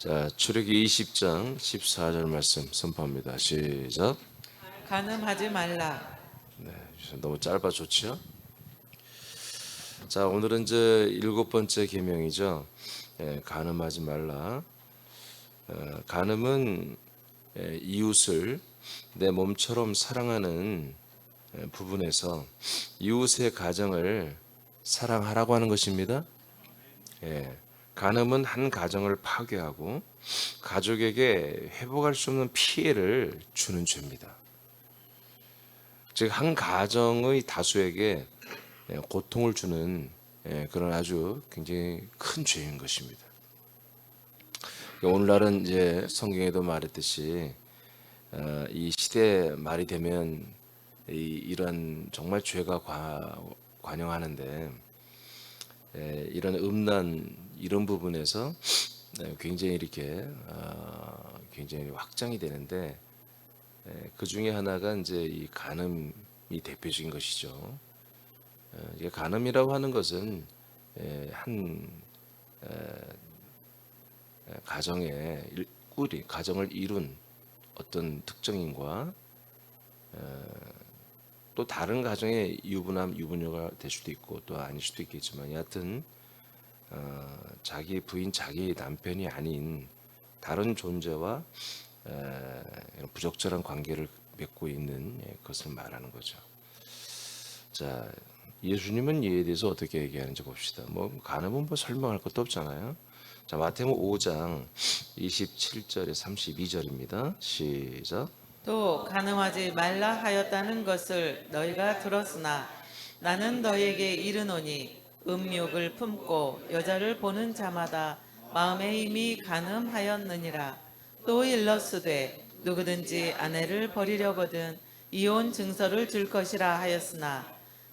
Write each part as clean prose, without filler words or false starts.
자, 출애기 20장 14절 말씀 선포합니다. 시작. 간음하지 말라. 너무 짧아 좋지요? 자, 오늘은 이제 일곱 번째 계명이죠. 간음하지 말라. 간음은 이웃을 내 몸처럼 사랑하는 부분에서 이웃의 가정을 사랑하라고 하는 것입니다. 간음은 한 가정을 파괴하고 가족에게 회복할 수 없는 피해를 주는 죄입니다. 즉 한 가정의 다수에게 고통을 주는 그런 아주 굉장히 큰 죄인 것입니다. 오늘날은 이제 성경에도 말했듯이 이 시대 말이 되면 이런 정말 죄가 관영하는데 이런 음란 이런 부분에서 굉장히 이렇게 굉장히 확장이 되는데 그 중에 하나가 이제 이 간음이 대표적인 것이죠. 이게 간음이라고 하는 것은 한 가정의 꾸리 가정을 이룬 어떤 특정인과 또 다른 가정의 유부남 유부녀가 될 수도 있고 또 아닐 수도 있겠지만 여하튼 자기 부인 자기 남편이 아닌 다른 존재와 이런 부적절한 관계를 맺고 있는 것을 말하는 거죠. 자, 예수님은 이에 대해서 어떻게 얘기하는지 봅시다. 뭐 간음은 뭐 설명할 것도 없잖아요. 자, 마태복음 5장 27절에 32절입니다. 시작. 또 간음하지 말라 하였다는 것을 너희가 들었으나 나는 너희에게 이르노니 음욕을 품고 여자를 보는 자마다 마음에 이미 간음하였느니라. 또 일러스되 누구든지 아내를 버리려거든 이혼 증서를 줄 것이라 하였으나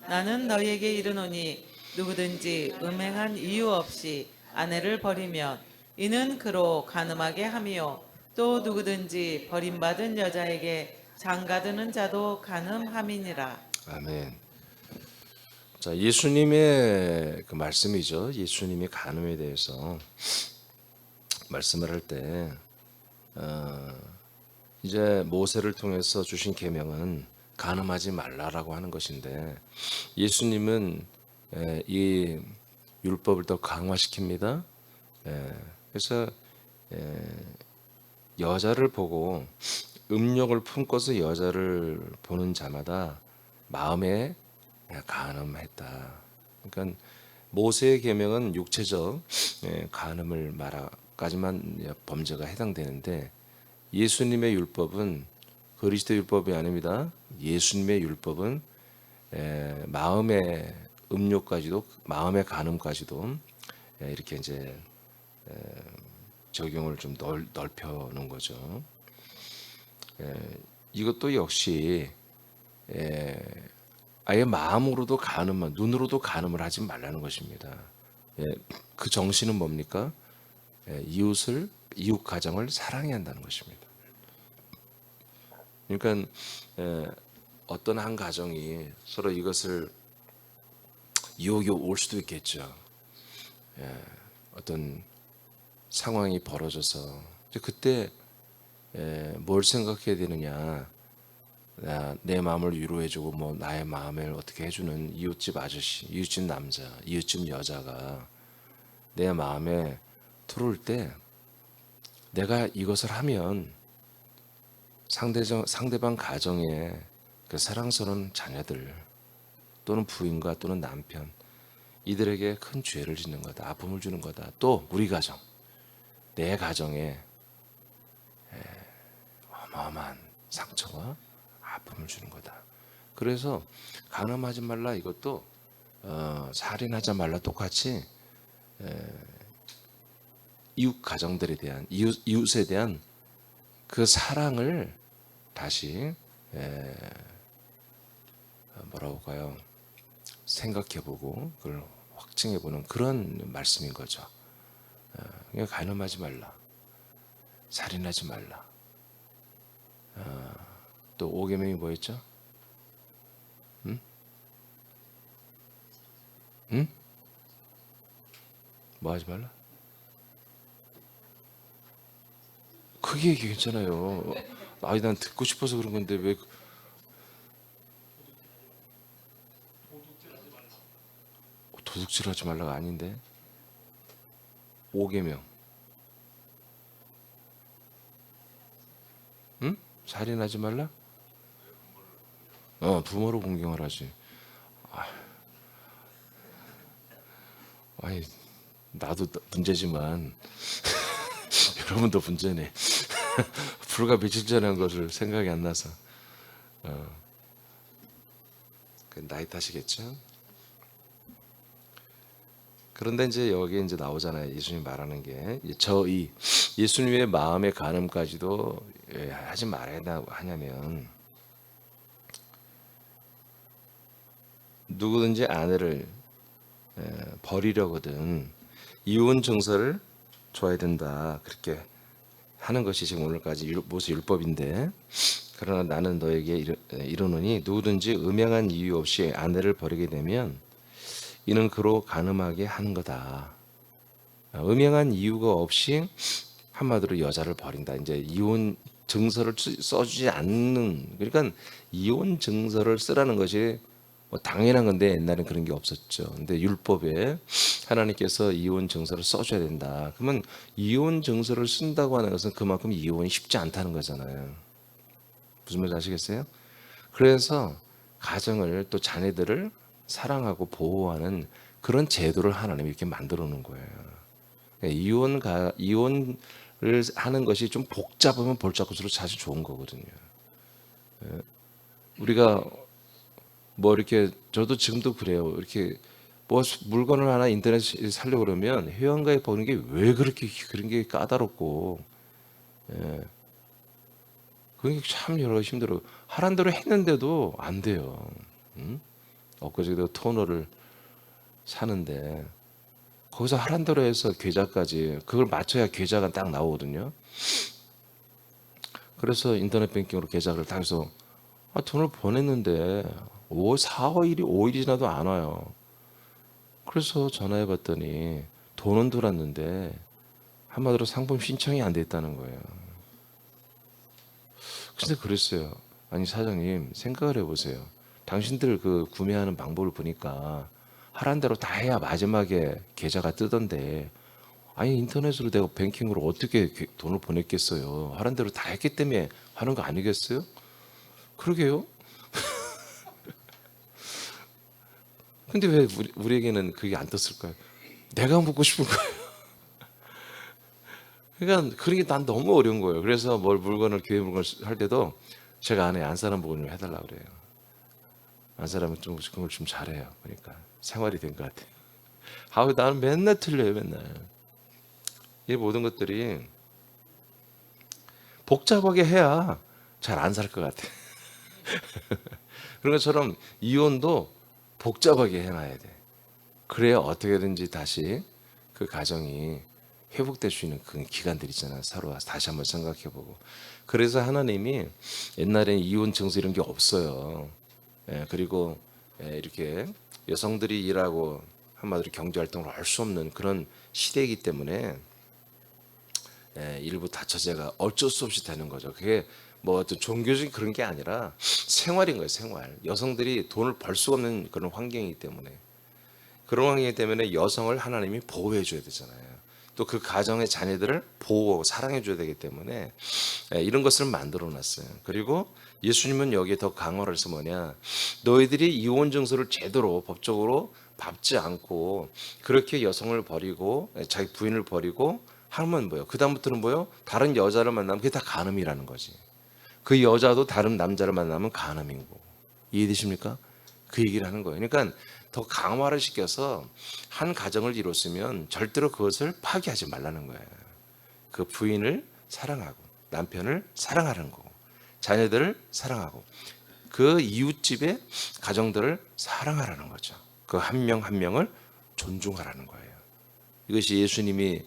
나는 너희에게 이르노니 누구든지 음행한 이유 없이 아내를 버리면 이는 그로 간음하게 함이요 또 누구든지 버림받은 여자에게 장가드는 자도 간음함이니라. 아멘. 자, 예수님의 그 말씀이죠. 예수님이 간음에 대해서 말씀을 할 때 이제 모세를 통해서 주신 계명은 간음하지 말라라고 하는 것인데 예수님은 이 율법을 더 강화시킵니다. 그래서 여자를 보고 음욕을 품고서 여자를 보는 자마다 마음에 간음했다. 그러니까 모세의 계명은 육체적 간음을 말까지만 범죄가 해당되는데 예수님의 율법은 그리스도 율법이 아닙니다. 예수님의 율법은 마음의 음욕까지도 마음의 간음까지도 이렇게 이제 적용을 좀 넓혀 놓은 거죠. 이것도 역시 아예 마음으로도 간음만 눈으로도 간음을 하지 말라는 것입니다. 그 정신은 뭡니까? 이웃을 이웃 가정을 사랑해야 한다는 것입니다. 그러니까 어떤 한 가정이 서로 이것을 유혹이 올 수도 있겠죠. 어떤 상황이 벌어져서 그때 뭘 생각해야 되느냐? 내 마음을 위로해주고 뭐 나의 마음을 어떻게 해주는 이웃집 아저씨, 이웃집 남자, 이웃집 여자가 내 마음에 들어올 때 내가 이것을 하면 상대방 가정의 그 사랑스러운 자녀들 또는 부인과 또는 남편 이들에게 큰 죄를 짓는 거다, 아픔을 주는 거다. 또 우리 가정, 내 가정에 어마어마한 상처와 아픔을 주는 거다. 그래서 간음하지 말라 이것도 살인하지 말라 똑같이 이웃 가정들에 대한 이웃에 대한 그 사랑을 다시 뭐라고 할까요? 생각해보고 그걸 확증해보는 그런 말씀인 거죠. 그러니까 간음하지 말라, 살인하지 말라. 또 5계명이 뭐였죠? 응? 응? 뭐 하지 말라? 그게 괜찮아요. 아니 난 듣고 싶어서 그런 건데 왜 도둑질하지 말라가 아닌데 5계명. 응? 살인하지 말라? 부모를 공경을 하지. 아니 나도 문제지만 여러분도 문제네. 불과 며칠 전에 한 것을 생각이 안 나서. 그 나이 탓이겠죠. 그런데 이제 여기 이제 나오잖아요. 예수님 말하는 게 저이 예수님의 마음의 간음까지도 왜 하지 말아야 하냐면 누구든지 아내를 버리려거든 이혼 증서를 줘야 된다. 그렇게 하는 것이 지금 오늘까지 모세 율법인데 그러나 나는 너에게 이르노니 누구든지 음행한 이유 없이 아내를 버리게 되면 이는 그로 간음하게 하는 거다. 음행한 이유가 없이 한마디로 여자를 버린다. 이제 이혼 증서를 써주지 않는 그러니까 이혼 증서를 쓰라는 것이 뭐 당연한 건데 옛날엔 그런 게 없었죠. 근데 율법에 하나님께서 이혼 증서를 써줘야 된다. 그러면 이혼 증서를 쓴다고 하는 것은 그만큼 이혼이 쉽지 않다는 거잖아요. 무슨 말인지 아시겠어요? 그래서 가정을 또 자녀들을 사랑하고 보호하는 그런 제도를 하나님이 이렇게 만들어 놓은 거예요. 이혼을 하는 것이 좀 복잡하면 볼수록 사실 좋은 거거든요. 우리가 뭐 이렇게 저도 지금도 그래요. 이렇게 뭐 물건을 하나 인터넷에 사려고 그러면 회원가에 보는 게 왜 그렇게 그런 게 까다롭고 그게 참 여러 가지 힘들어. 하란 대로 했는데도 안 돼요. 응? 엊그제도 토너를 사는데 거기서 하란 대로 해서 계좌까지 그걸 맞춰야 계좌가 딱 나오거든요. 그래서 인터넷 뱅킹으로 계좌를 다 해서 돈을 보냈는데 5일 지나도 안 와요. 그래서 전화해 봤더니 돈은 들어왔는데 한마디로 상품 신청이 안 됐다는 거예요. 근데 그랬어요. 아니 사장님 생각을 해보세요. 당신들 그 구매하는 방법을 보니까 하란 대로 다 해야 마지막에 계좌가 뜨던데 아니 인터넷으로 내가 뱅킹으로 어떻게 돈을 보냈겠어요. 하란 대로 다 했기 때문에 하는 거 아니겠어요? 그러게요. 근데 왜 우리에게는 그게 안 떴을까요? 내가 묻고 싶은 거예요. 그러니까 그런 게 난 너무 어려운 거예요. 그래서 교회 물건을 할 때도 제가 안에 안 사람 보고 좀 해달라고 그래요. 안 사람은 좀 그걸 좀 잘해요. 그러니까 생활이 된 것 같아요. 나는 맨날 틀려요, 맨날. 이 모든 것들이 복잡하게 해야 잘 안 살 것 같아. 그런 것처럼 이혼도 복잡하게 해놔야 돼. 그래야 어떻게든지 다시 그 가정이 회복될 수 있는 그 기간들 있잖아. 서로 다시 한번 생각해보고. 그래서 하나님이 옛날에는 이혼 증서 이런 게 없어요. 그리고 이렇게 여성들이 일하고 한마디로 경제 활동을 할 수 없는 그런 시대이기 때문에 일부 다처제가 어쩔 수 없이 되는 거죠. 그게 뭐 어떤 종교적인 그런 게 아니라 생활인 거예요, 생활. 여성들이 돈을 벌 수 없는 그런 환경이기 때문에 그런 환경이기 때문에 여성을 하나님이 보호해 줘야 되잖아요. 또 그 가정의 자녀들을 보호하고 사랑해 줘야 되기 때문에 이런 것을 만들어 놨어요. 그리고 예수님은 여기에 더 강화를 해서 뭐냐, 너희들이 이혼 증서를 제대로 법적으로 밟지 않고 그렇게 여성을 버리고 자기 부인을 버리고 하면 뭐예요? 그 다음부터는 뭐예요? 다른 여자를 만나면 그게 다 간음이라는 거지. 그 여자도 다른 남자를 만나면 간음이고. 이해되십니까? 그 얘기를 하는 거예요. 그러니까 더 강화를 시켜서 한 가정을 이뤘으면 절대로 그것을 파기하지 말라는 거예요. 그 부인을 사랑하고 남편을 사랑하는 거고 자녀들을 사랑하고 그 이웃집의 가정들을 사랑하라는 거죠. 그 한 명 한 명을 존중하라는 거예요. 이것이 예수님이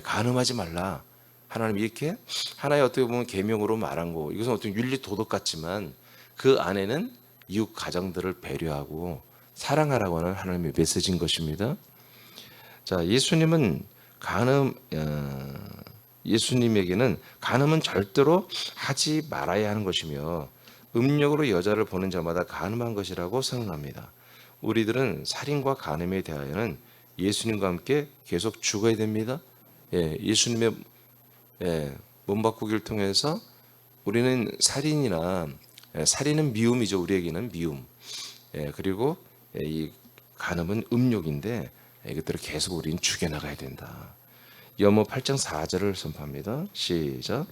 간음하지 말라. 하나님 이렇게 하나의 어떻게 보면 계명으로 말한 거. 이것은 어떤 윤리 도덕 같지만 그 안에는 이웃 가정들을 배려하고 사랑하라고 하는 하나님의 메시지인 것입니다. 자, 예수님은 예수님에게는 간음은 절대로 하지 말아야 하는 것이며 음욕으로 여자를 보는 자마다 간음한 것이라고 선언합니다. 우리들은 살인과 간음에 대하여는 예수님과 함께 계속 죽어야 됩니다. 예수님의 몸 바꾸기를 통해서 우리는 살인은 미움이죠. 우리에게는 미움. 그리고 이 간음은 음욕인데 이것들을 계속 우리는 죽여나가야 된다. 요한복음 8장 4절을 선포합니다. 시작.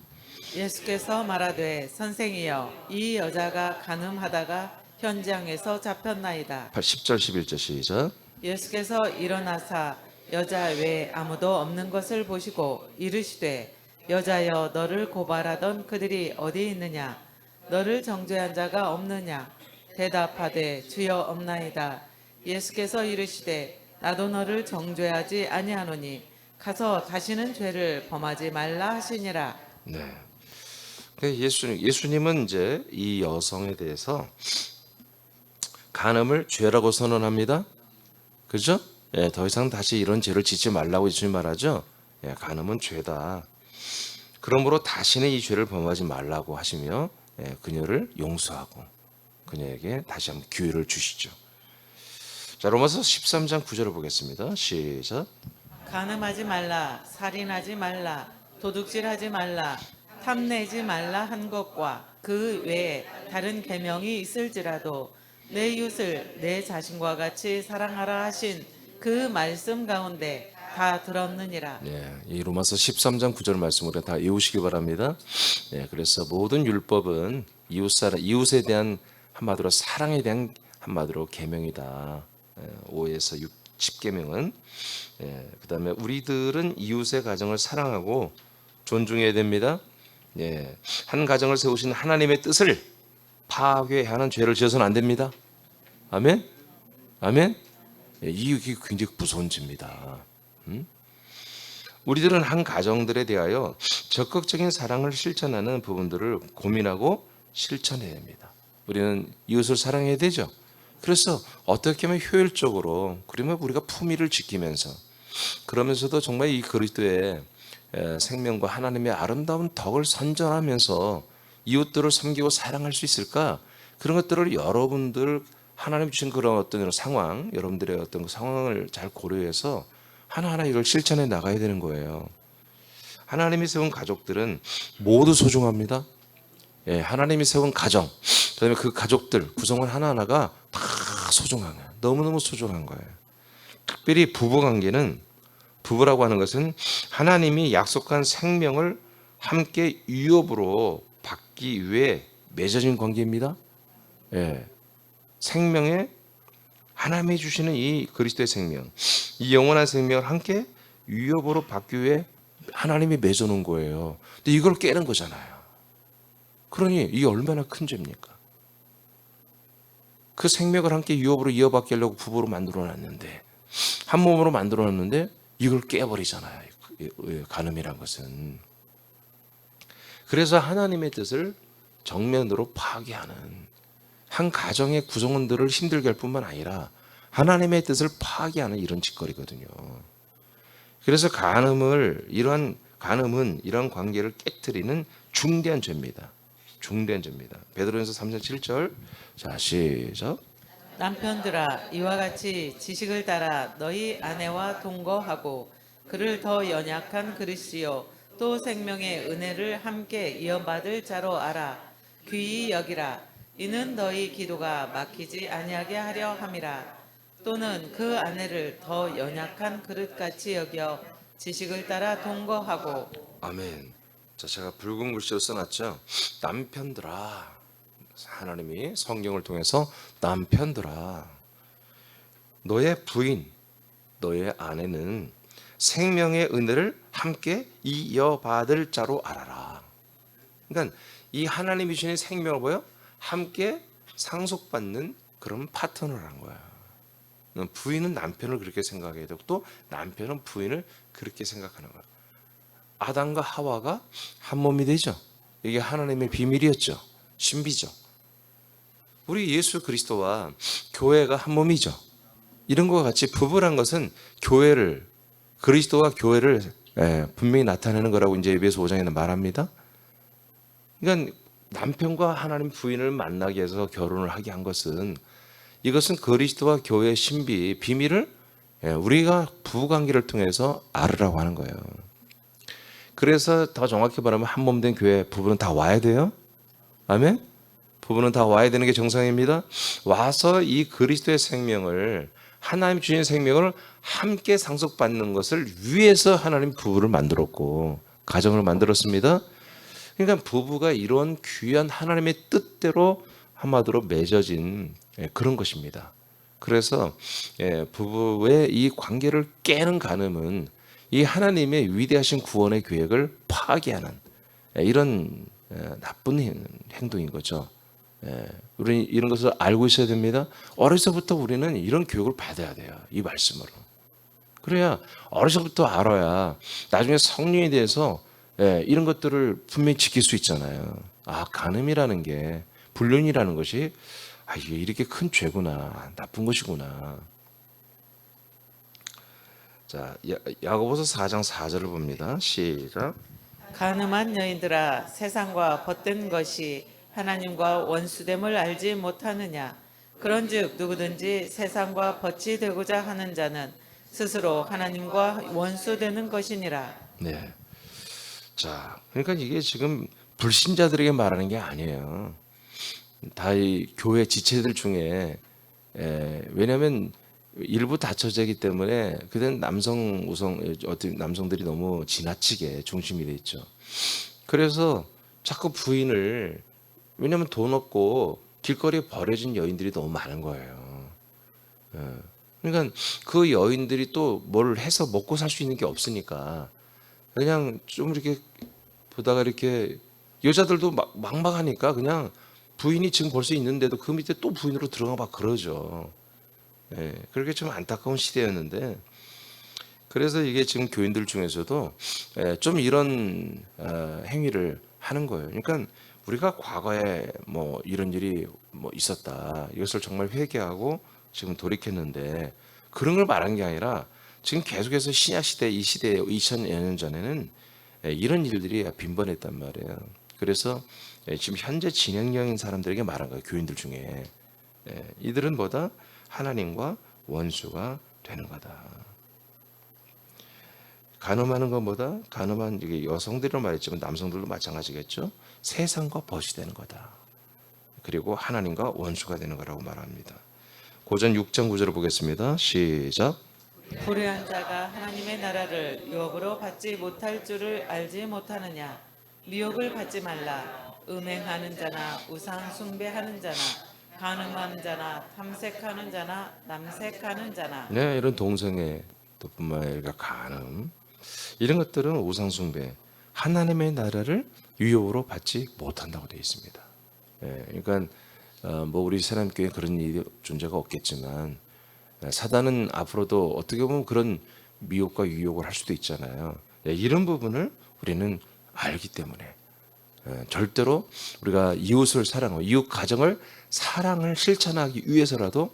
예수께서 말하되 선생이여 이 여자가 간음하다가 현장에서 잡혔나이다. 10절 11절 시작. 예수께서 일어나사 여자 외에 아무도 없는 것을 보시고 이르시되 여자여 너를 고발하던 그들이 어디 있느냐 너를 정죄한 자가 없느냐 대답하되 주여 없나이다. 예수께서 이르시되 나도 너를 정죄하지 아니하노니 가서 다시는 죄를 범하지 말라 하시니라. 네. 예수님은 이제 이 여성에 대해서 간음을 죄라고 선언합니다. 그죠? 더 이상 다시 이런 죄를 짓지 말라고 예수님 말하죠. 간음은 죄다. 그러므로 다시는 이 죄를 범하지 말라고 하시며 그녀를 용서하고 그녀에게 다시 한번 기회를 주시죠. 자, 로마서 13장 9절을 보겠습니다. 시작. 간음하지 말라, 살인하지 말라, 도둑질하지 말라, 탐내지 말라 한 것과 그 외에 다른 계명이 있을지라도 내 이웃을 내 자신과 같이 사랑하라 하신 그 말씀 가운데 다 들었느니라. 이 로마서 13장 9절 말씀으로 다 외우시기 바랍니다. 그래서 모든 율법은 이웃에 대한 한마디로 사랑에 대한 한마디로 계명이다. 5에서 6, 10계명은 그다음에 우리들은 이웃의 가정을 사랑하고 존중해야 됩니다. 한 가정을 세우신 하나님의 뜻을 파괴하는 죄를 지어서는 안 됩니다. 아멘? 아멘? 이게 굉장히 무서운 죄입니다. 우리들은 한 가정들에 대하여 적극적인 사랑을 실천하는 부분들을 고민하고 실천해야 됩니다. 우리는 이웃을 사랑해야 되죠. 그래서 어떻게 하면 효율적으로 그러면 우리가 품위를 지키면서 그러면서도 정말 이 그리스도의 생명과 하나님의 아름다운 덕을 선전하면서 이웃들을 섬기고 사랑할 수 있을까? 그런 것들을 여러분들 하나님 주신 그런 어떤 상황, 여러분들의 어떤 그 상황을 잘 고려해서 하나하나 이걸 실천해 나가야 되는 거예요. 하나님이 세운 가족들은 모두 소중합니다. 하나님이 세운 가정, 그다음에 그 가족들 구성원 하나하나가 다 소중한 거예요. 너무너무 소중한 거예요. 특별히 부부 관계는 부부라고 하는 것은 하나님이 약속한 생명을 함께 유업으로 받기 위해 맺어진 관계입니다. 생명에 하나님이 주시는 이 그리스도의 생명, 이 영원한 생명을 함께 유업으로 받기 위해 하나님이 맺어놓은 거예요. 근데 이걸 깨는 거잖아요. 그러니 이게 얼마나 큰 죄입니까? 그 생명을 함께 유업으로 이어받게 하려고 부부로 만들어놨는데 한 몸으로 만들어놨는데 이걸 깨버리잖아요. 간음이란 것은. 그래서 하나님의 뜻을 정면으로 파괴하는 한 가정의 구성원들을 힘들게 할 뿐만 아니라 하나님의 뜻을 파괴하는 이런 짓거리거든요. 그래서 간음은 이런 관계를 깨트리는 중대한 죄입니다. 중대한 죄입니다. 베드로전서 3장 7절. 자, 시작. 남편들아 이와 같이 지식을 따라 너희 아내와 동거하고 그를 더 연약한 그리스요 또 생명의 은혜를 함께 이어받을 자로 알아. 귀히 여기라. 이는 너희 기도가 막히지 아니하게 하려 함이라. 또는 그 아내를 더 연약한 그릇같이 여겨 지식을 따라 동거하고. 아멘. 자, 제가 붉은 글씨로 써놨죠. 남편들아, 하나님이 성경을 통해서 남편들아, 너의 부인, 너의 아내는 생명의 은혜를 함께 이어받을 자로 알아라. 그러니까 이 하나님이 주신 생명을 뭐요? 함께 상속받는 그런 파트너라는 거야. 부인은 남편을 그렇게 생각해야 되고 또 남편은 부인을 그렇게 생각하는 거야. 아담과 하와가 한 몸이 되죠. 이게 하나님의 비밀이었죠. 신비죠. 우리 예수 그리스도와 교회가 한 몸이죠. 이런 것과 같이 부부란 것은 그리스도와 교회를 분명히 나타내는 거라고 이제 에베소 5장에는 말합니다. 그러니까 남편과 하나님 부인을 만나게 해서 결혼을 하게 한 것은 이것은 그리스도와 교회의 신비, 비밀을 우리가 부부관계를 통해서 알으라고 하는 거예요. 그래서 더 정확히 말하면 한 몸 된 교회 부부는 다 와야 돼요. 아멘? 부부는 다 와야 되는 게 정상입니다. 와서 이 그리스도의 생명을 하나님 주신 생명을 함께 상속받는 것을 위해서 하나님 부부를 만들었고 가정을 만들었습니다. 그러니까 부부가 이런 귀한 하나님의 뜻대로 한마디로 맺어진 그런 것입니다. 그래서 부부의 이 관계를 깨는 간음은 이 하나님의 위대하신 구원의 계획을 파괴하는 이런 나쁜 행동인 거죠. 우리는 이런 것을 알고 있어야 됩니다. 어려서부터 우리는 이런 교육을 받아야 돼요. 이 말씀으로. 그래야 어려서부터 알아야 나중에 성령에 대해서 이런 것들을 분명히 지킬 수 있잖아요. 아, 간음이라는 게, 불륜이라는 것이 이게 이렇게 큰 죄구나, 나쁜 것이구나. 자, 야고보서 4장 4절을 봅니다. 시작. 간음한 여인들아, 세상과 벗된 것이 하나님과 원수됨을 알지 못하느냐. 그런즉 누구든지 세상과 벗이 되고자 하는 자는 스스로 하나님과 원수되는 것이니라. 네. 자, 그러니까 이게 지금 불신자들에게 말하는 게 아니에요. 다 이 교회 지체들 중에 왜냐하면 일부 다처제이기 때문에 그땐 남성 우성 어떤 남성들이 너무 지나치게 중심이 돼 있죠. 그래서 자꾸 부인을 왜냐하면 돈 없고 길거리에 버려진 여인들이 너무 많은 거예요. 그러니까 그 여인들이 또 뭘 해서 먹고 살 수 있는 게 없으니까 그냥 좀 이렇게 보다가 이렇게 여자들도 막막하니까 그냥 부인이 지금 벌써 있는데도 그 밑에 또 부인으로 들어가 막 그러죠. 그렇게 좀 안타까운 시대였는데 그래서 이게 지금 교인들 중에서도 좀 이런 행위를 하는 거예요. 그러니까 우리가 과거에 뭐 이런 일이 뭐 있었다. 이것을 정말 회개하고 지금 돌이켰는데 그런 걸 말한 게 아니라 지금 계속해서 신약 시대 이 시대에 2000여 년 전에는 이런 일들이 빈번했단 말이에요. 그래서 지금 현재 진행형인 사람들에게 말한 거예요. 교인들 중에 이들은 뭐다? 하나님과 원수가 되는 거다. 간음하는 건 뭐다? 간음한 이게 여성들이라 말했지만 남성들도 마찬가지겠죠. 세상과 벗이 되는 거다. 그리고 하나님과 원수가 되는 거라고 말합니다. 고전 6장 9절을 보겠습니다. 시작. 불의한 자가 하나님의 나라를 유업으로 받지 못할 줄을 알지 못하느냐. 미혹을 받지 말라. 음행하는 자나 우상 숭배하는 자나 간음하는 자나 탐색하는 자나 남색하는 자나. 네, 이런 동성애 또 뿐만 아니라 간음 이런 것들은 우상 숭배, 하나님의 나라를 유업으로 받지 못한다고 되어 있습니다. 그러니까 뭐 우리 사람교회 그런 일이 존재가 없겠지만 사단은 앞으로도 어떻게 보면 그런 미혹과 유혹을 할 수도 있잖아요. 이런 부분을 우리는 알기 때문에 절대로 우리가 이웃을 사랑하고 이웃 가정을 사랑을 실천하기 위해서라도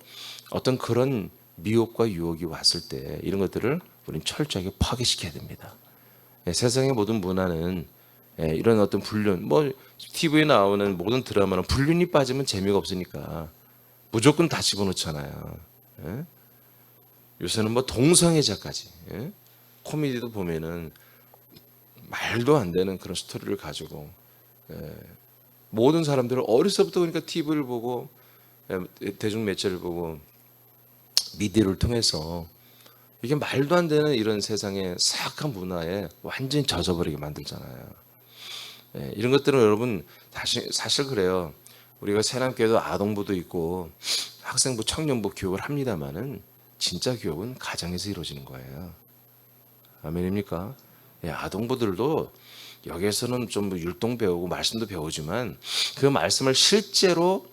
어떤 그런 미혹과 유혹이 왔을 때 이런 것들을 우리는 철저하게 파괴시켜야 됩니다. 세상의 모든 문화는 이런 어떤 불륜, 뭐 TV에 나오는 모든 드라마는 불륜이 빠지면 재미가 없으니까 무조건 다 집어넣잖아요. 요새는 뭐 동성애자까지 코미디도 보면은 말도 안 되는 그런 스토리를 가지고 모든 사람들은 어려서부터 그러니까 TV를 보고 대중 매체를 보고 미디어를 통해서 이게 말도 안 되는 이런 세상의 사악한 문화에 완전히 젖어버리게 만들잖아요. 이런 것들은 여러분 사실 그래요. 우리가 새남교회도 아동부도 있고 학생부, 청년부 교육을 합니다만은 진짜 교육은 가정에서 이루어지는 거예요. 아멘입니까? 아동부들도 여기에서는 좀 율동 배우고 말씀도 배우지만 그 말씀을 실제로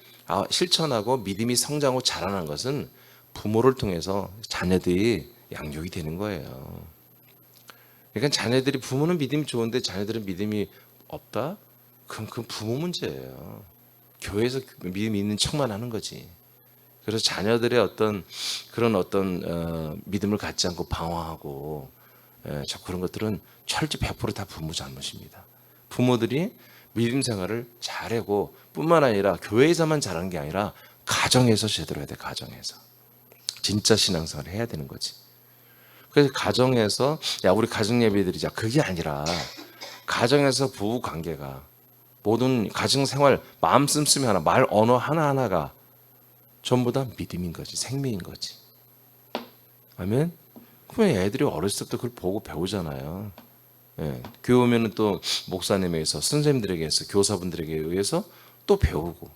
실천하고 믿음이 성장하고 자라는 것은 부모를 통해서 자녀들이 양육이 되는 거예요. 그러니까 자녀들이 부모는 믿음이 좋은데 자녀들은 믿음이 없다? 그럼 그 부모 문제예요. 교회에서 믿음이 있는 척만 하는 거지. 그래서 자녀들의 어떤 그런 어떤 믿음을 갖지 않고 방황하고 자꾸 그런 것들은 철저 100%다 부모 잘못입니다. 부모들이 믿음 생활을 잘하고 뿐만 아니라 교회에서만 잘하는 게 아니라 가정에서 제대로 해야 돼. 가정에서 진짜 신앙생활을 해야 되는 거지. 그래서 가정에서 야 우리 가정 예배 드리자 그게 아니라 가정에서 부부 관계가 모든 가정 생활 마음 씀씀이 하나 말 언어 하나하나가 전부 다 믿음인 거지. 생명인 거지. 아멘. 그러면 애들이 어렸을 때부터 그걸 보고 배우잖아요. 예, 교회 오면은 또 목사님에게서 선생님들에게서 교사분들에게 의해서 또 배우고.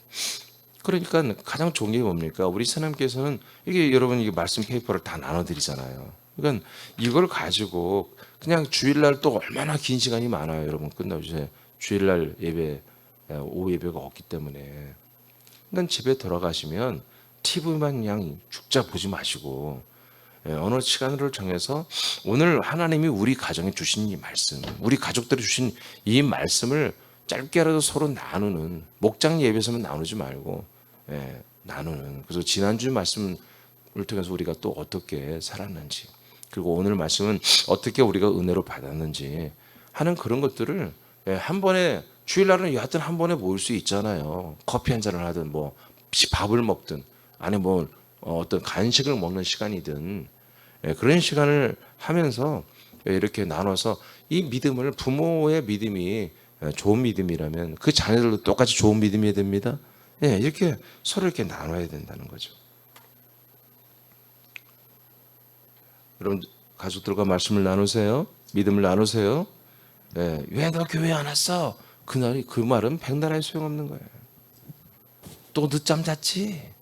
그러니까 가장 좋은 게 뭡니까? 우리 하나님께서는 이게 여러분 이게 말씀 페이퍼를 다 나눠드리잖아요. 그러니까 이걸 가지고 그냥 주일날 또 얼마나 긴 시간이 많아요. 여러분 끝나고 이제 주일날 예배 오후 예배가 없기 때문에. 그러니까 집에 돌아가시면 TV만 그냥 죽자 보지 마시고 어느 시간을 정해서 오늘 하나님이 우리 가정에 주신 이 말씀, 우리 가족들이 주신 이 말씀을 짧게라도 서로 나누는 목장 예배에서만 나누지 말고 나누는. 그래서 지난주 말씀을 통해서 우리가 또 어떻게 살았는지 그리고 오늘 말씀은 어떻게 우리가 은혜로 받았는지 하는 그런 것들을 한 번에 주일날은 여하튼 한 번에 모일 수 있잖아요. 커피 한 잔을 하든 뭐 밥을 먹든 아니 뭐 어떤 간식을 먹는 시간이든 그런 시간을 하면서 이렇게 나눠서 이 믿음을 부모의 믿음이 좋은 믿음이라면 그 자녀들도 똑같이 좋은 믿음이어야 됩니다. 이렇게 서로 이렇게 나눠야 된다는 거죠. 여러분 가족들과 말씀을 나누세요. 믿음을 나누세요. 왜 너 교회 안 왔어? 그날이 그 말은 백날에 소용없는 거예요. 또 늦잠 잤지?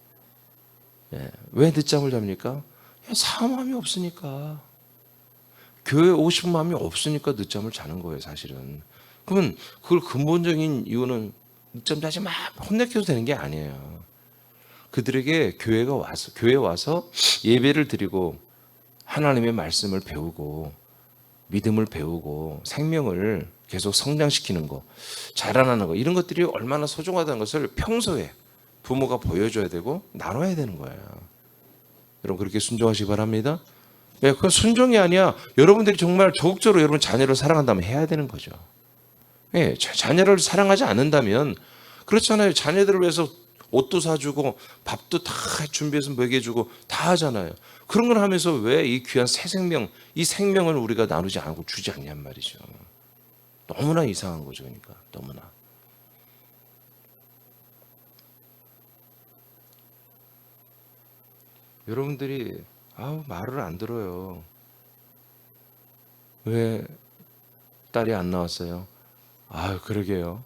왜 늦잠을 잡니까? 사모함이 없으니까. 교회 오고 싶은 마음이 없으니까 늦잠을 자는 거예요, 사실은. 그러면 그걸 근본적인 이유는 늦잠 자지 마 혼내켜도 되는 게 아니에요. 그들에게 교회에 와서 예배를 드리고 하나님의 말씀을 배우고 믿음을 배우고 생명을 계속 성장시키는 거, 자라나는 거 이런 것들이 얼마나 소중하다는 것을 평소에 부모가 보여줘야 되고 나눠야 되는 거예요. 여러분 그렇게 순종하시기 바랍니다. 그건 순종이 아니야. 여러분들이 정말 적극적으로 여러분 자녀를 사랑한다면 해야 되는 거죠. 자녀를 사랑하지 않는다면 그렇잖아요. 자녀들을 위해서 옷도 사주고 밥도 다 준비해서 먹여주고 다 하잖아요. 그런 걸 하면서 왜 이 귀한 새 생명, 이 생명을 우리가 나누지 않고 주지 않냔 말이죠. 너무나 이상한 거죠. 그러니까 너무나. 여러분들이 말을 안 들어요. 왜 딸이 안 나왔어요? 그러게요.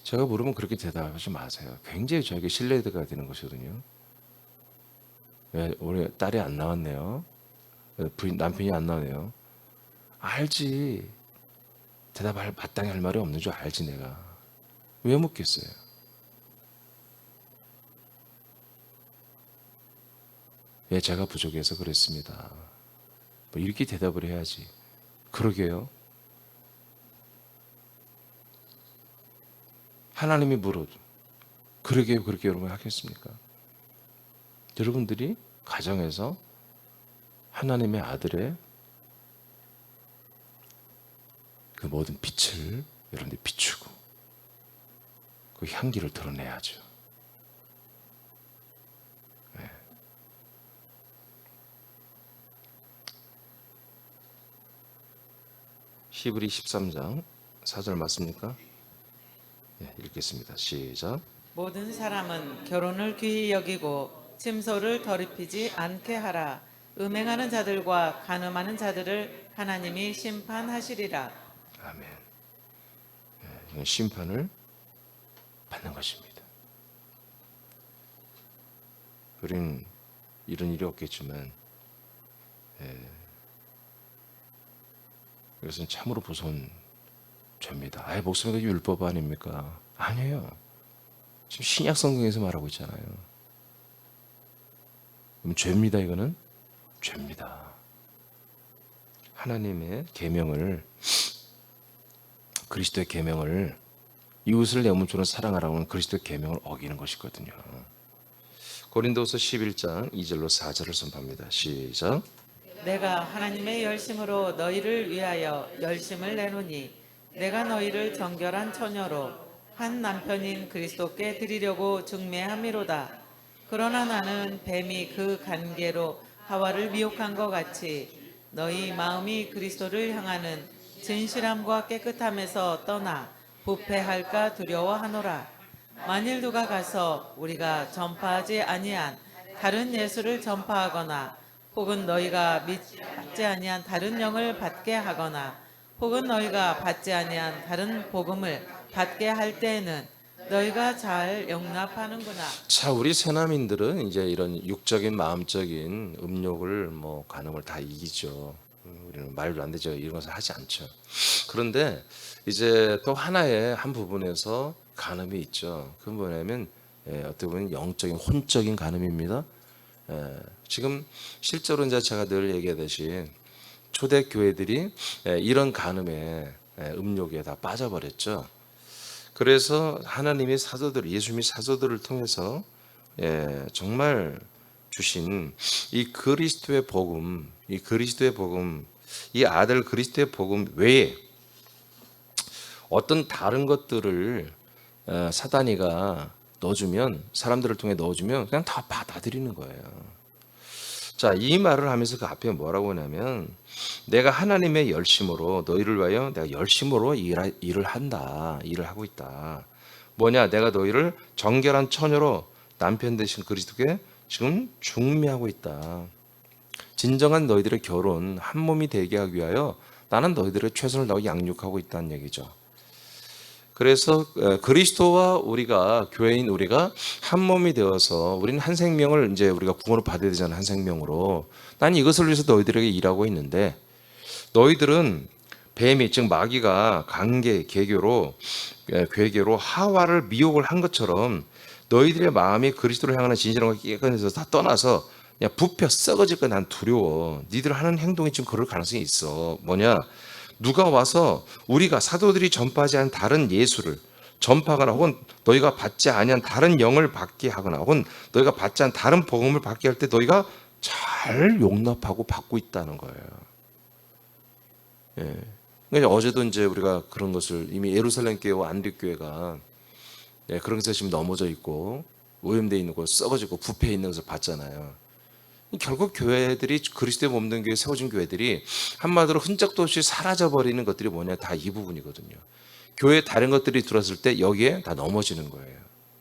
제가 물으면 그렇게 대답하지 마세요. 굉장히 저에게 신뢰가 되는 것이거든요. 왜 우리 딸이 안 나왔네요? 남편이 안 나오네요? 알지. 대답할 마땅히 할 말이 없는 줄 알지 내가. 왜 묻겠어요? 제가 부족해서 그랬습니다. 뭐 이렇게 대답을 해야지. 그러게요. 하나님이 물어도 그러게요. 그렇게 여러분 하겠습니까? 여러분들이 가정에서 하나님의 아들의 그 모든 빛을 여러분들이 비추고 그 향기를 드러내야죠. 히브리 13장 4절 맞습니까? 읽겠습니다. 시작. 모든 사람은 결혼을 귀히 여기고 침소를 더럽히지 않게 하라. 음행하는 자들과 간음하는 자들을 하나님이 심판하시리라. 아멘. 이건 심판을 받는 것입니다. 우리는 이런 일이 없겠지만 이것은 참으로 무서운 죄입니다. 목숨이 율법 아닙니까? 아니에요. 지금 신약 성경에서 말하고 있잖아요. 그럼 죄입니다. 이거는 죄입니다. 하나님의 계명을 그리스도의 계명을 이웃을 내 몸처럼 사랑하라고 하는 그리스도의 계명을 어기는 것이거든요. 고린도서 11장 2절로 4절을 선포합니다. 시작. 내가 하나님의 열심으로 너희를 위하여 열심을 내노니 내가 너희를 정결한 처녀로 한 남편인 그리스도께 드리려고 중매함이로다. 그러나 나는 뱀이 그 관계로 하와를 미혹한 것 같이 너희 마음이 그리스도를 향하는 진실함과 깨끗함에서 떠나 부패할까 두려워하노라. 만일 누가 가서 우리가 전파하지 아니한 다른 예수를 전파하거나 혹은 너희가 받지 아니한 다른 영을 받게 하거나 혹은 너희가 받지 아니한 다른 복음을 받게 할 때에는 너희가 잘 용납하는구나. 자, 우리 새남인들은 이제 이런 육적인 마음적인 음욕을 뭐 간음을 다 이기죠. 우리는 말도 안 되죠. 이런 것을 하지 않죠. 그런데 이제 또 하나의 한 부분에서 간음이 있죠. 그건 뭐냐면 어떻게 보면 영적인 혼적인 간음입니다. 지금 실제로 이제 제가 늘 얘기하듯이 초대 교회들이 이런 간음에 음욕에 다 빠져버렸죠. 그래서 하나님이 사도들, 예수님이 사도들을 통해서 정말 주신 이 그리스도의 복음, 이 아들 그리스도의 복음 외에 어떤 다른 것들을 사단이가 넣어주면, 사람들을 통해 넣어주면 그냥 다 받아들이는 거예요. 자, 이 말을 하면서 그 앞에 뭐라고 하냐면 내가 하나님의 열심으로 너희를 위하여 내가 열심으로 일을 한다. 일을 하고 있다. 뭐냐? 내가 너희를 정결한 처녀로 남편 되신 그리스도께 지금 중매하고 있다. 진정한 너희들의 결혼 한 몸이 되게 하기 위하여 나는 너희들의 최선을 다하고 양육하고 있다는 얘기죠. 그래서 그리스도와 우리가 교회인 우리가 한 몸이 되어서 우리는 한 생명을 이제 우리가 구원을 받아야 되잖아요. 한 생명으로. 난 이것을 위해서 너희들에게 일하고 있는데 너희들은 뱀이 즉 마귀가 괴계로 하와를 미혹을 한 것처럼 너희들의 마음이 그리스도를 향하는 진실함과 깨끗해서 다 떠나서 그냥 부패 썩어질 거 난 두려워. 니들 하는 행동이 지금 그럴 가능성이 있어. 뭐냐? 누가 와서 우리가 사도들이 전파하지 않은 다른 예수를 전파하거나 혹은 너희가 받지 아니한 다른 영을 받게 하거나 혹은 너희가 받지 않은 다른 복음을 받게 할 때 너희가 잘 용납하고 받고 있다는 거예요. 예. 그러니까 어제도 이제 우리가 그런 것을 이미 예루살렘 교회와 안디교회가 그런 것에 지금 넘어져 있고 오염되어 있는 거 썩어지고 부패해 있는 것을 봤잖아요. 결국 교회들이 그리스도의 몸된 교회 세워진 교회들이 한마디로 흔적도 없이 사라져버리는 것들이 뭐냐 다 이 부분이거든요. 교회에 다른 것들이 들어왔을 때 여기에 다 넘어지는 거예요.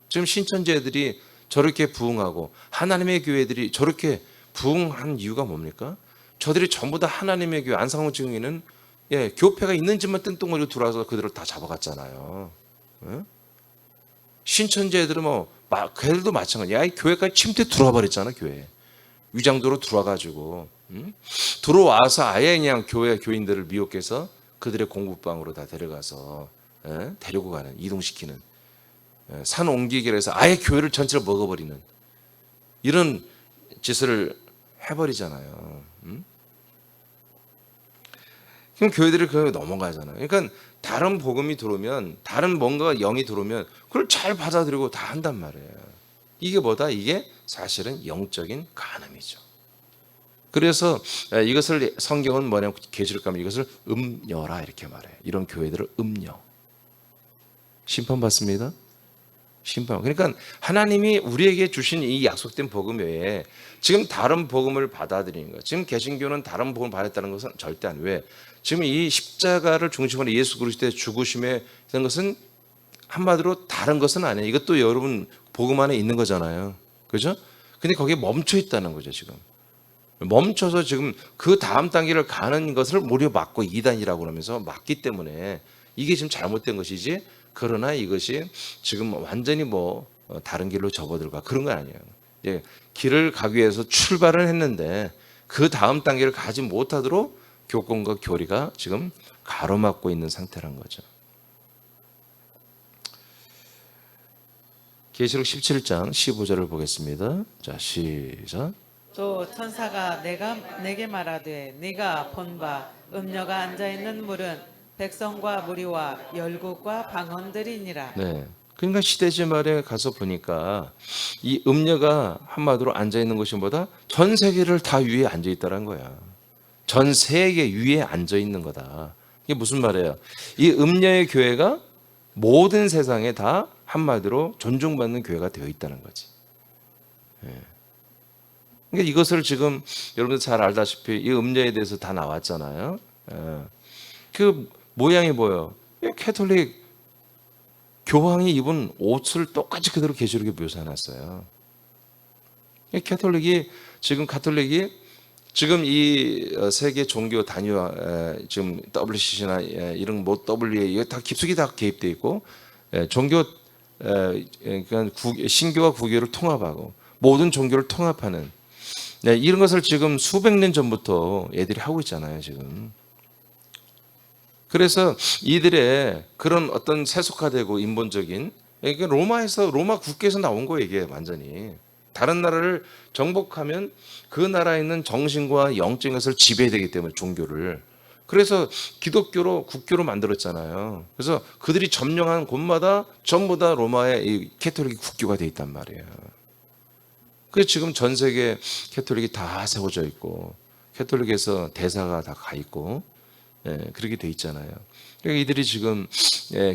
지금 신천지애들이 저렇게 부흥하고 하나님의 교회들이 저렇게 부흥한 이유가 뭡니까? 저들이 전부 다 하나님의 교회 안상홍 증인은 교회가 있는 집만 뜬똥거리고 들어와서 그들을 다 잡아갔잖아요. 신천지애들은 걔들도 마찬가지야. 교회까지 침대 들어와 버렸잖아. 교회 위장도로 들어와가지고 들어와서 아예 그냥 교인들을 미혹해서 그들의 공부방으로 다 데려가서 데리고 가는, 이동시키는, 산 옮기기를 해서 아예 교회를 전체를 먹어버리는 이런 짓을 해버리잖아요. 그럼 교회들이 그걸 넘어가잖아요. 그러니까 다른 복음이 들어오면, 다른 뭔가 영이 들어오면 그걸 잘 받아들이고 다 한단 말이에요. 이게 뭐다? 이게 사실은 영적인 간음이죠. 그래서 이것을 성경은 뭐냐면 계시록 가면 이것을 음녀라 이렇게 말해요. 이런 교회들을 음녀. 심판받습니다. 심판. 그러니까 하나님이 우리에게 주신 이 약속된 복음 외에 지금 다른 복음을 받아들이는 거예요. 지금 개신교는 다른 복음을 받았다는 것은 절대 안. 왜? 지금 이 십자가를 중심으로 예수 그리스도의 죽으심에 된 것은 한마디로 다른 것은 아니에요. 이것도 여러분 복음 안에 있는 거잖아요. 그죠? 근데 거기에 멈춰 있다는 거죠, 지금. 멈춰서 지금 그 다음 단계를 가는 것을 무려 막고 이단이라고 그러면서 막기 때문에 이게 지금 잘못된 것이지, 그러나 이것이 지금 완전히 다른 길로 접어들고 그런 건 아니에요. 길을 가기 위해서 출발을 했는데 그 다음 단계를 가지 못하도록 교권과 교리가 지금 가로막고 있는 상태란 거죠. 계시록 17장 15절을 보겠습니다. 자, 시작. 또 천사가 내게 말하되 네가 본 바 음녀가 앉아 있는 물은 백성과 무리와 열국과 방언들이니라. 네. 그러니까 시대지 말에 가서 보니까 이 음녀가 한마디로 앉아 있는 것이 뭐다? 전 세계를 다 위에 앉아 있다는 거야. 전 세계 위에 앉아 있는 거다. 이게 무슨 말이에요? 이 음녀의 교회가 모든 세상에 다 한마디로 존중받는 교회가 되어 있다는 거지. 그러니까 이것을 지금 여러분들 잘 알다시피 이 음녀에 대해서 다 나왔잖아요. 그 모양이 뭐예요? 캐톨릭 교황이 입은 옷을 똑같이 그대로 계시록에 묘사해놨어요. 캐톨릭이 지금 이 세계 종교 단위와 지금 WCC나 이런 뭐 WA 이거 다 깊숙이 다 개입돼 있고 종교 그러니까 신교와 구교를 통합하고 모든 종교를 통합하는 이런 것을 지금 수백 년 전부터 애들이 하고 있잖아요, 지금. 그래서 이들의 그런 어떤 세속화되고 인본적인 이게 로마 국계에서 나온 거예요, 이게 완전히. 다른 나라를 정복하면 그 나라에 있는 정신과 영적인 것을 지배해야 되기 때문에 종교를. 그래서 기독교로 국교로 만들었잖아요. 그래서 그들이 점령한 곳마다 전부 다 로마의 이 캐톨릭 국교가 돼 있단 말이에요. 그래서 지금 전 세계 캐톨릭이 다 세워져 있고 캐톨릭에서 대사가 다 가 있고 그렇게 돼 있잖아요. 그러니까 이들이 지금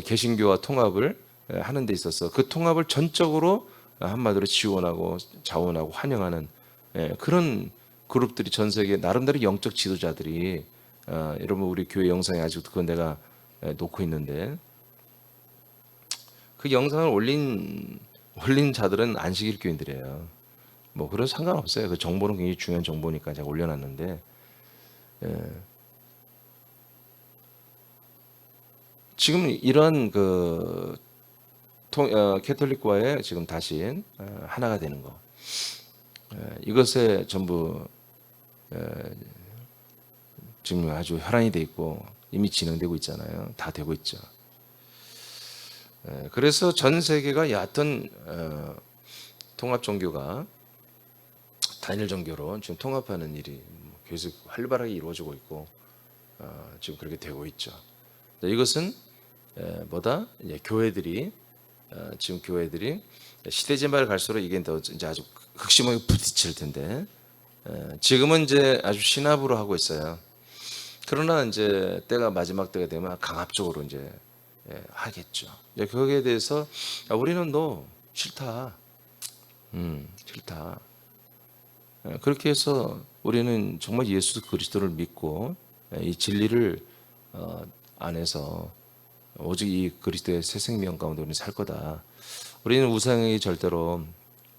개신교와 통합을 하는 데 있어서 그 통합을 전적으로 한마디로 지원하고 자원하고 환영하는 그런 그룹들이 전 세계 나름대로 영적 지도자들이 여러분 우리 교회 영상에 아직도 그건 내가 놓고 있는데 그 영상을 올린 자들은 안식일 교인들이에요. 뭐 그런 상관없어요. 그 정보는 굉장히 중요한 정보니까 제가 올려놨는데 지금 이런 그 캐톨릭과의 지금 다시 하나가 되는 거 이것에 전부 지금 아주 혈안이 돼 있고 이미 진행되고 있잖아요. 다 되고 있죠. 그래서 전 세계가 얕은 통합 종교가 단일 종교로 지금 통합하는 일이 계속 활발하게 이루어지고 있고 지금 그렇게 되고 있죠. 이것은 뭐다? 이제 교회들이 지금 교회들이 시대 진발을 갈수록 이게 더 이제 아주 극심하게 부딪힐 텐데 지금은 이제 아주 신압으로 하고 있어요. 그러나 이제 때가 마지막 때가 되면 강압적으로 이제 하겠죠. 거기에 대해서 우리는 너 싫다, 싫다. 그렇게 해서 우리는 정말 예수 그리스도를 믿고 이 진리를 안에서 오직 이 그리스도의 새 생명 가운데 우리는 살 거다. 우리는 우상이 절대로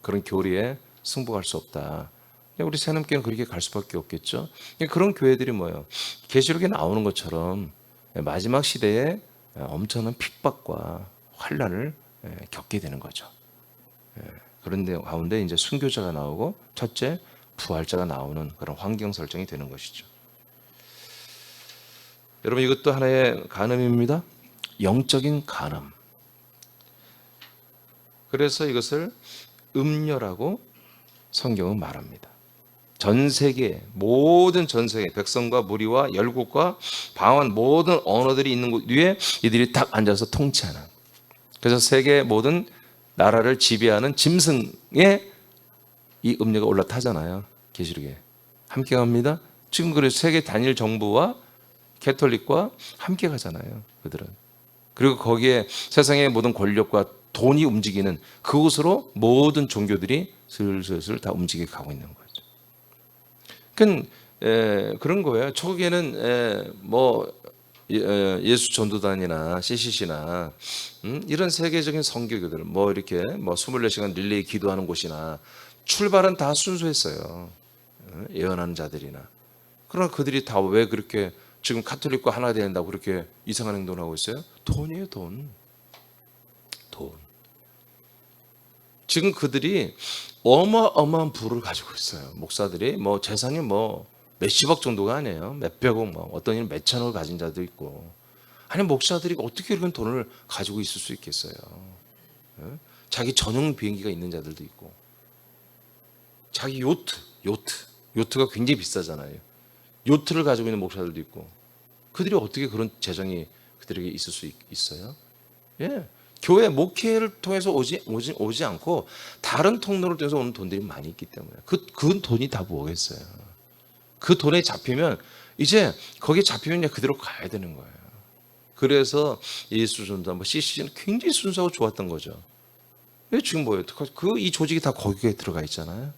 그런 교리에 승복할 수 없다. 우리 새놈교회는 그렇게 갈 수밖에 없겠죠. 그런 교회들이 뭐예요? 계시록에 나오는 것처럼 마지막 시대에 엄청난 핍박과 환란을 겪게 되는 거죠. 그런데 가운데 이제 순교자가 나오고 첫째 부활자가 나오는 그런 환경 설정이 되는 것이죠. 여러분 이것도 하나의 간음입니다. 영적인 간음. 그래서 이것을 음녀라고 성경은 말합니다. 전 세계 모든 전 세계 백성과 무리와 열국과 방언 모든 언어들이 있는 곳 위에 이들이 딱 앉아서 통치하는. 그래서 세계 모든 나라를 지배하는 짐승에 이 음녀가 올라타잖아요. 계시록에 함께 갑니다. 지금 그래서 세계 단일 정부와 캐톨릭과 함께 가잖아요. 그들은. 그리고 거기에 세상의 모든 권력과 돈이 움직이는 그곳으로 모든 종교들이 슬슬 다 움직여 가고 있는 거죠. 그런 거예요. 초기에는 뭐 예수 전도단이나 CCC나 이런 세계적인 선교교들 뭐 이렇게 뭐 24시간 릴레이 기도하는 곳이나 출발은 다 순수했어요. 예언하는 자들이나. 그러나 그들이 다 왜 그렇게 지금 카톨릭과 하나 된다고 그렇게 이상한 행동을 하고 있어요? 돈이에요, 돈. 지금 그들이 어마어마한 부를 가지고 있어요. 목사들이 뭐 재산이 뭐 몇십억 정도가 아니에요. 몇백억, 뭐 어떤 이는 몇천억을 가진 자도 있고. 아니 목사들이 어떻게 이런 돈을 가지고 있을 수 있겠어요? 자기 전용 비행기가 있는 자들도 있고, 자기 요트가 굉장히 비싸잖아요. 요트를 가지고 있는 목사들도 있고, 그들이 어떻게 그런 재정이 그들에게 있을 수 있어요? 예. 교회 목회를 통해서 오지 않고 다른 통로를 통해서 오는 돈들이 많이 있기 때문에 그 돈이 다 뭐겠어요? 그 돈에 잡히면 이제 거기 잡히면 그냥 그대로 가야 되는 거예요. 그래서 예수 전도단 뭐 CCC는 굉장히 순수하고 좋았던 거죠. 왜 지금 뭐예요? 이 조직이 다 거기에 들어가 있잖아요.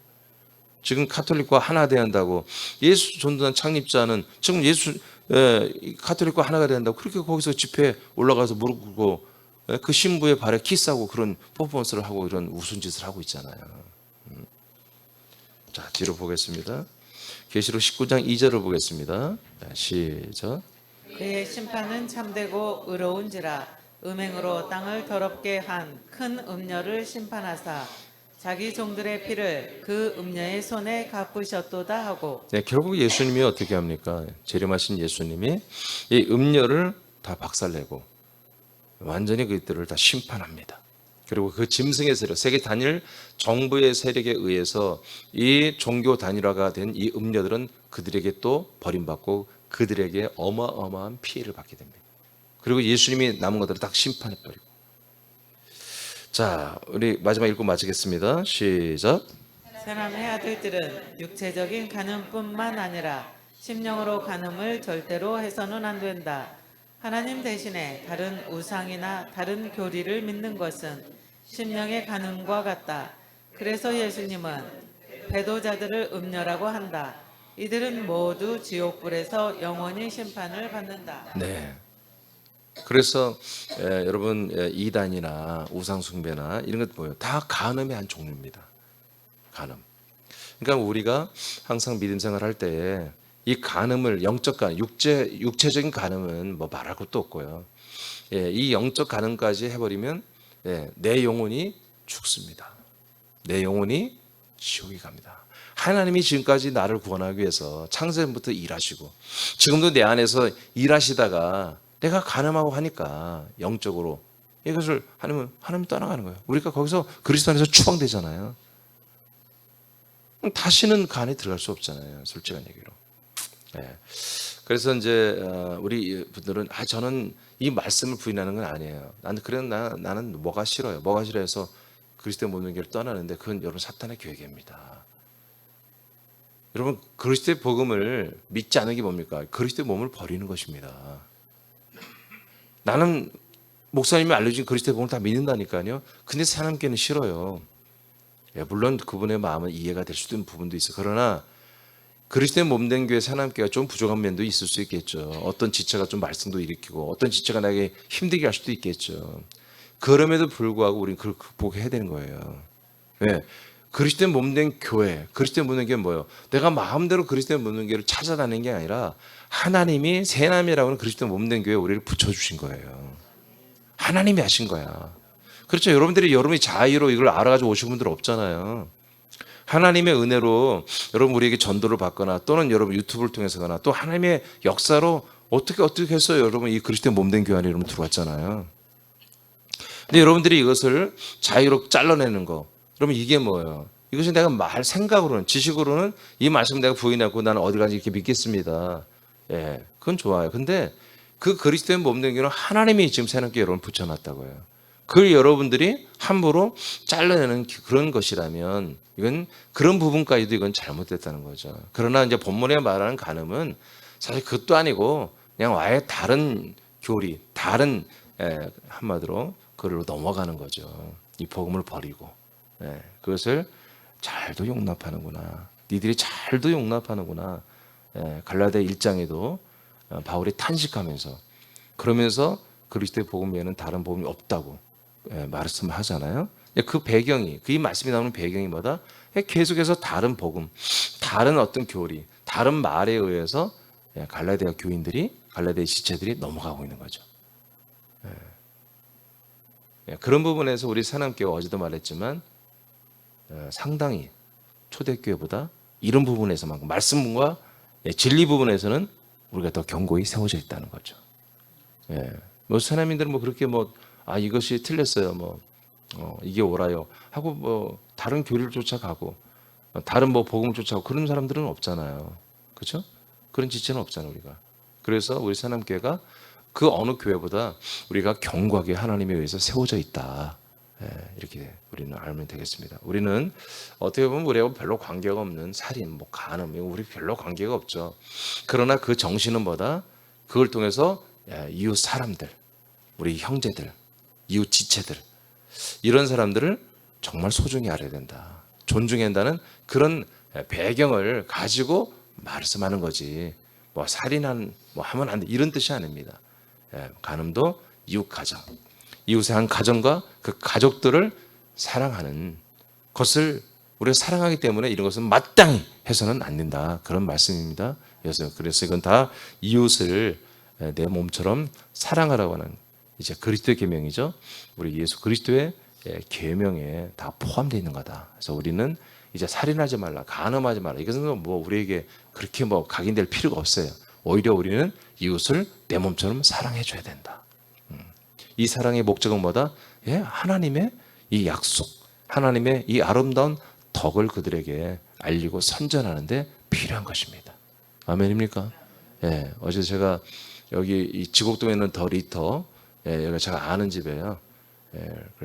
지금 카톨릭과 하나 돼야 한다고 예수 전도단 창립자는 지금 카톨릭과 하나가 돼야 한다고 그렇게 거기서 집회에 올라가서 무릎 꿇고 그 신부의 발에 키스하고 그런 퍼포먼스를 하고 이런 우스운 짓을 하고 있잖아요. 자, 뒤로 보겠습니다. 계시록 19장 2절을 보겠습니다. 시작. 그의 심판은 참되고 의로운지라 음행으로 땅을 더럽게 한 큰 음녀를 심판하사 자기 종들의 피를 그 음녀의 손에 갚으셨도다 하고. 네, 결국 예수님이 어떻게 합니까? 재림하신 예수님이 이 음녀를 다 박살내고 완전히 그들을 다 심판합니다. 그리고 그 짐승의 세력, 세계 단일 정부의 세력에 의해서 이 종교 단일화가 된 이 음녀들은 그들에게 또 버림받고 그들에게 어마어마한 피해를 받게 됩니다. 그리고 예수님이 남은 것들을 딱 심판해버리고. 자, 우리 마지막 읽고 마치겠습니다. 시작. 사람의 아들들은 육체적인 간음뿐만 아니라 심령으로 간음을 절대로 해서는 안 된다. 하나님 대신에 다른 우상이나 다른 교리를 믿는 것은 심령의 간음과 같다. 그래서 예수님은 배도자들을 음녀라고 한다. 이들은 모두 지옥불에서 영원히 심판을 받는다. 네. 그래서 여러분 이단이나 우상숭배나 이런 것 보여요. 다 간음의 한 종류입니다. 간음. 그러니까 우리가 항상 믿음 생활할 때 이 간음을 영적 간음, 육체적인 간음은 뭐 말할 것도 없고요. 이 영적 간음까지 해버리면 내 영혼이 죽습니다. 내 영혼이 지옥에 갑니다. 하나님이 지금까지 나를 구원하기 위해서 창세전부터 일하시고 지금도 내 안에서 일하시다가 내가 간음하고 하니까 영적으로 이것을 하나님 떠나가는 거예요. 우리가 거기서 그리스도 안에서 추방되잖아요. 다시는 간에 들어갈 수 없잖아요. 솔직한 얘기로. 그래서 이제 우리 분들은 저는 이 말씀을 부인하는 건 아니에요. 나는 뭐가 싫어요. 뭐가 싫어해서 그리스도의 모든 길을 떠나는데 그건 여러분 사탄의 계획입니다. 여러분 그리스도의 복음을 믿지 않는 게 뭡니까? 그리스도의 몸을 버리는 것입니다. 나는 목사님이 알려준 그리스도의 복음을 다 믿는다니까요. 근데 사람께는 싫어요. 물론 그분의 마음은 이해가 될 수도 있는 부분도 있어요. 그러나 그리스도의 몸된 교회 사람교회가 좀 부족한 면도 있을 수 있겠죠. 어떤 지체가 좀 말썽도 일으키고 어떤 지체가 나에게 힘들게 할 수도 있겠죠. 그럼에도 불구하고 우리는 그걸 극복해야 되는 거예요. 그리스도의 몸된 교회, 그리스도의 몸된 교회는 뭐예요? 내가 마음대로 그리스도의 몸된 교회를 찾아다니는 게 아니라 하나님이 새남이라고 하는 그리스도의 몸된 교회에 우리를 붙여주신 거예요. 하나님이 하신 거야. 그렇죠. 여러분이 자의로 이걸 알아가지고 오신 분들 없잖아요. 하나님의 은혜로 여러분 우리에게 전도를 받거나 또는 여러분 유튜브를 통해서거나 또 하나님의 역사로 어떻게 해서 여러분 이 그리스도의 몸된 교회 안에 여러분 들어왔잖아요. 근데 여러분들이 이것을 자유로 잘라내는 거, 여러분 이게 뭐예요? 이것이 내가 생각으로는 지식으로는 이 말씀 내가 부인하고 나는 어디 가지 이렇게 믿겠습니다. 그건 좋아요. 근데 그 그리스도의 몸된 교회는 하나님이 지금 새롭게 여러분 붙여놨다고요. 그걸 여러분들이 함부로 잘라내는 그런 것이라면 이건 그런 부분까지도 이건 잘못됐다는 거죠. 그러나 이제 본문에 말하는 간음은 사실 그것도 아니고 그냥 아예 다른 교리, 다른 한마디로 그걸로 넘어가는 거죠. 이 복음을 버리고 그것을 잘도 용납하는구나. 니들이 잘도 용납하는구나. 갈라디아 1장에도 바울이 탄식하면서 그러면서 그리스도의 복음 외에는 다른 복음이 없다고 말씀을 하잖아요. 그 배경이 그 이 말씀이 나오는 배경이 뭐다? 계속해서 다른 복음, 다른 어떤 교리, 다른 말에 의해서 갈라디아 교인들이 갈라디아 지체들이 넘어가고 있는 거죠. 그런 부분에서 우리 사남교회 어제도 말했지만 상당히 초대교회보다 이런 부분에서만큼 말씀과 진리 부분에서는 우리가 더 견고히 세워져 있다는 거죠. 뭐 사람인들은 그렇게 이것이 틀렸어요. 이게 옳아요 하고 다른 교리를 쫓아가고 다른 복음을 쫓아가고 그런 사람들은 없잖아요. 그렇죠? 그런 지체는 없잖아요, 우리가. 그래서 우리 사남교회가 그 어느 교회보다 우리가 견고하게 하나님에 의해서 세워져 있다. 이렇게 우리는 알면 되겠습니다. 우리는 어떻게 보면 우리하고 별로 관계가 없는 살인, 뭐 간음, 이거 우리 별로 관계가 없죠. 그러나 그 정신은 뭐다? 그걸 통해서 이웃 사람들, 우리 형제들, 이웃 지체들, 이런 사람들을 정말 소중히 알아야 된다. 존중해야 한다는 그런 배경을 가지고 말씀하는 거지. 뭐 살인한 뭐 하면 안 돼, 이런 뜻이 아닙니다. 간음도 이웃 가정, 이웃의 한 가정과 그 가족들을 사랑하는 것을 우리가 사랑하기 때문에 이런 것은 마땅히 해서는 안 된다, 그런 말씀입니다. 그래서 이건 다 이웃을 내 몸처럼 사랑하라고 하는 이제 그리스도의 계명이죠. 우리 예수 그리스도의 계명에 다 포함되어 있는 거다. 그래서 우리는 이제 살인하지 말라, 간음하지 말라, 이것은 뭐 우리에게 그렇게 뭐 각인될 필요가 없어요. 오히려 우리는 이웃을 내 몸처럼 사랑해 줘야 된다. 이 사랑의 목적은 뭐다? 하나님의 이 약속, 하나님의 이 아름다운 덕을 그들에게 알리고 선전하는데 필요한 것입니다. 아멘입니까? 어제 제가 여기 이 지곡동에 있는 더 리터, 여기가 제가 아는 집이에요.